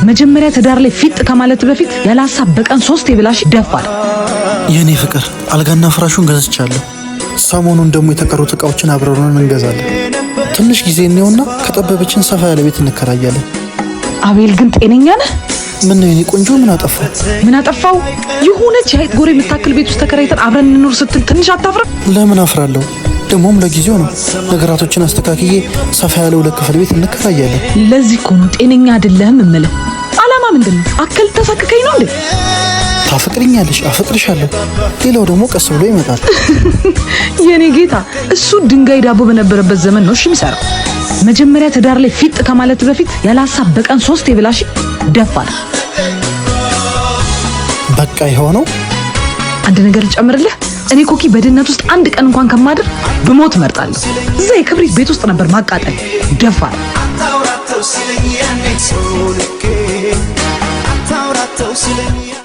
መጀመሪያ ትዳር ላይ ፊት ከማለት በፊት ያላሳብ በቀን 3 የብላሽ ደፋር። የኔ ፍቅር አልጋና ፍራሹን ገዝቻለሁ። ሰሞኑን ደግሞ የተቀሩት እቃዎችን አብረን እንገዛለን። ትንሽ ጊዜ እንየውና ከጠበበችን ሰፋ ያለ ቤት እንከራያለን። አቤል ግን ጤነኛ ነህ? ምን ነው የኔ ቆንጆ ምን አጠፋው? ምን አጠፋው? የሆነች የሀይት ጎሬ የምታክል ቤት ውስጥ ተከራይተን አብረን እንኖር ስትል ትንሽ አታፍርም? ለምን አፍራለሁ? ደግሞም ለጊዜው ነው። ነገራቶችን አስተካክዬ ሰፋ ያለ 2 ክፍል ቤት እንከራያለን። ለዚህ እኮ ነው ጤነኛ አይደለህም እምልህ። አላማ ምንድነው? አከል ተሰክከኝ ነው እንዴ? ታፈቅሪኛለሽ? አፈቅርሻለሁ። ሌላው ደግሞ ቀስ ብሎ ይመጣል። የኔ ጌታ እሱ ድንጋይ ዳቦ በነበረበት ዘመን ነው እሺ የሚሰራው። መጀመሪያ ትዳር ላይ ፊት ከማለት በፊት ያላሳብ በቀን 3 የብላሽ ደፋር። በቃ ይሆነው። አንድ ነገር ልጨምርልህ። እኔ ኮኪ በድህነት ውስጥ አንድ ቀን እንኳን ከማድር ብሞት እመርጣለሁ። እዛ የክብሪት ቤት ውስጥ ነበር ማቃጠል። ደፋር አታውራተው ስለኛ